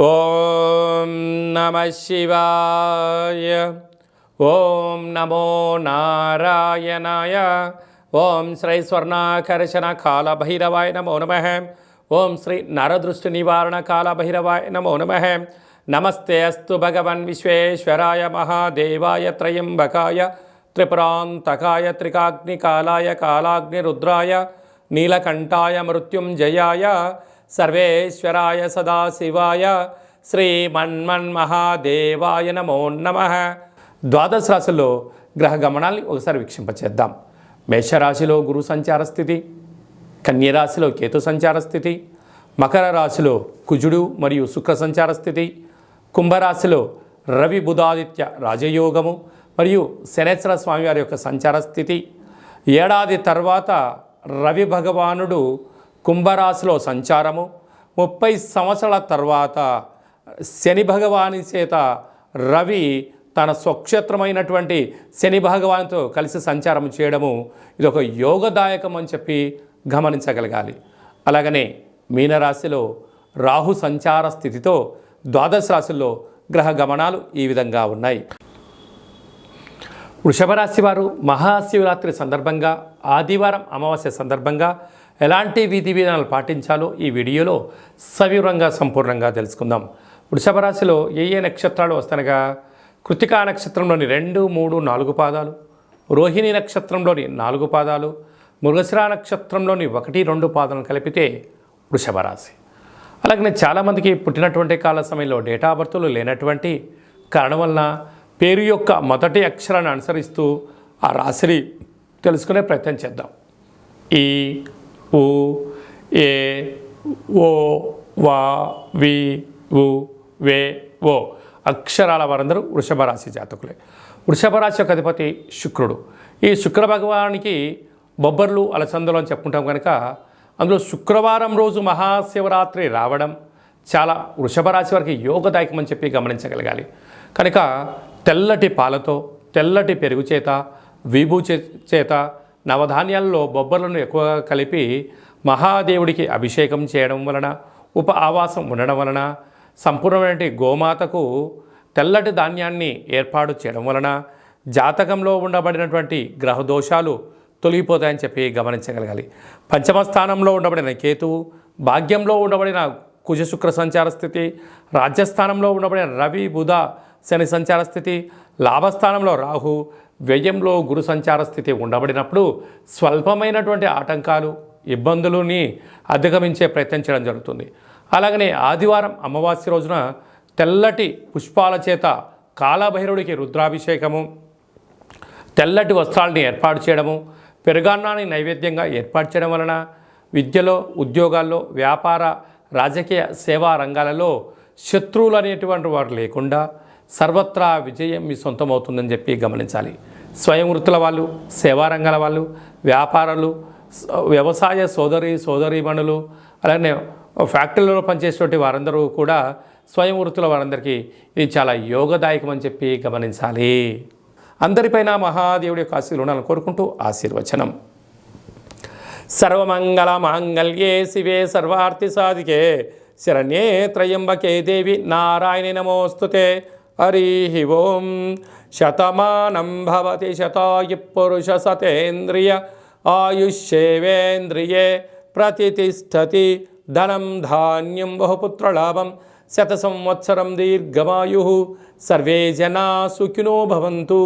ఓం నమః శివాయ. ఓం నమో నారాయణాయ. ఓం శ్రీ స్వర్ణాకర్షణ కాళభైరవాయ నమో నమః. ఓం శ్రీ నరదృష్టి నివారణ కాళభైరవాయ నమో నమః. నమస్తే అస్తు భగవన్ విశ్వేశ్వరాయ మహాదేవాయ త్రయంబకాయ త్రిపురాంతకాయ త్రికాగ్నికాలాయ కాలాగ్నిరుద్రాయ నీలకంఠాయ మృత్యుంజయాయ సర్వేశ్వరాయ సదాశివాయ శ్రీమన్మన్మహాదేవాయ నమో నమః. ద్వాదశ రాశుల్లో గ్రహ గమనాల్ని ఒకసారి వీక్షింపచేద్దాం. మేషరాశిలో గురు సంచార స్థితి, కన్యరాశిలో కేతు సంచార స్థితి, మకర రాశిలో కుజుడు మరియు శుక్ర సంచార స్థితి, కుంభరాశిలో రవి బుధాదిత్య రాజయోగము మరియు శనేశ్వర స్వామివారి యొక్క సంచార స్థితి. ఏడాది తర్వాత రవి భగవానుడు కుంభరాశిలో సంచారము, 30 సంవత్సరాల తర్వాత శని భగవాని చేత రవి తన స్వక్షేత్రమైనటువంటి శని భగవాన్తో కలిసి సంచారం చేయడము ఇది ఒక యోగదాయకం అని చెప్పి గమనించగలగాలి. అలాగనే మీనరాశిలో రాహు సంచార స్థితితో ద్వాదశ రాశుల్లో గ్రహ గమనాలు ఈ విధంగా ఉన్నాయి. వృషభ రాశి వారు మహాశివరాత్రి సందర్భంగా ఆదివారం అమావాస్య సందర్భంగా ఎలాంటి విధి విధానాలు పాటించాలో ఈ వీడియోలో సవివరంగా సంపూర్ణంగా తెలుసుకుందాం. వృషభ రాశిలో ఏ నక్షత్రాలు వస్తనగా కృతికా నక్షత్రంలోని 2, 3, 4 పాదాలు, రోహిణి నక్షత్రంలోని 4 పాదాలు, మృగశిర నక్షత్రంలోని 1, 2 పాదాలను కలిపితే వృషభ రాశి. అలాగే చాలామందికి పుట్టినటువంటి కాల సమయంలో డేటా ఆఫ్ బర్త్లు లేనటువంటి కారణం వలన పేరు యొక్క మొదటి అక్షరాన్ని అనుసరిస్తూ ఆ రాశిని తెలుసుకునే ప్రయత్నం చేద్దాం. ఈ, ఉ, ఏ, ఓ, వా, వి, ఉ, వే, ఓ అక్షరాల వారందరూ వృషభ రాశి జాతకులే. వృషభ రాశి యొక్క అధిపతి శుక్రుడు. ఈ శుక్ర భగవానికి బొబ్బర్లు అలసందలు అని చెప్పుకుంటాం కనుక అందులో శుక్రవారం రోజు మహాశివరాత్రి రావడం చాలా వృషభ రాశి వారికి యోగదాయకం అని చెప్పి గమనించగలగాలి. కనుక తెల్లటి పాలతో, తెల్లటి పెరుగు చేత, విభూ చేత నవధాన్యాల్లో బొబ్బర్లను ఎక్కువగా కలిపి మహాదేవుడికి అభిషేకం చేయడం వలన, ఉప ఆవాసం ఉండడం వలన, సంపూర్ణమైన గోమాతకు తెల్లటి ధాన్యాన్ని ఏర్పాటు చేయడం వలన జాతకంలో ఉండబడినటువంటి గ్రహదోషాలు తొలగిపోతాయని చెప్పి గమనించగలగాలి. పంచమ స్థానంలో ఉండబడిన కేతువు, భాగ్యంలో ఉండబడిన కుజ శుక్ర సంచార స్థితి, రాజ్యస్థానంలో ఉండబడిన రవి బుధ శని సంచార స్థితి, లాభస్థానంలో రాహు, వ్యయంలో గురు సంచార స్థితి ఉండబడినప్పుడు స్వల్పమైనటువంటి ఆటంకాలు, ఇబ్బందులని అధిగమించే ప్రయత్నం చేయడం జరుగుతుంది. అలాగనే ఆదివారం అమావాస్య రోజున తెల్లటి పుష్పాల చేత కాళభైరవుడికి రుద్రాభిషేకము, తెల్లటి వస్త్రాలని ఏర్పాటు చేయడము, పెరుగన్నాన్ని నైవేద్యంగా ఏర్పాటు చేయడం వలన విద్యలో, ఉద్యోగాల్లో, వ్యాపార, రాజకీయ, సేవా రంగాలలో శత్రువులు అనేటువంటి వారు లేకుండా సర్వత్రా విజయం మీ సొంతమవుతుందని చెప్పి గమనించాలి. స్వయం వృత్తుల వాళ్ళు, సేవా రంగాల వాళ్ళు, వ్యాపారాలు, వ్యవసాయ సోదరీమణులు, అలాగే ఫ్యాక్టరీలలో పనిచేసేటువంటి వారందరూ కూడా స్వయం వృత్తుల వారందరికీ ఇది చాలా యోగదాయకం అని చెప్పి గమనించాలి. అందరిపైన మహాదేవుడి యొక్క ఆశీర్వాదాలు ఉండాలని కోరుకుంటూ ఆశీర్వచనం. సర్వమంగళ మాంగళ్యే శివే సర్వార్థి సాధికే శరణ్యే త్రయంబకే దేవి నారాయణి నమోస్తుతే. హరి ఓం. శతమానం భవతి శతాయు పురుష సతేంద్రియ ఆయుష్యేవేంద్రియే ప్రతిష్టతి. ధనం ధాన్యం బహుపుత్రలాభం శత సంవత్సరం దీర్ఘమాయు. సర్వే జనా సుఖినో భవంతు.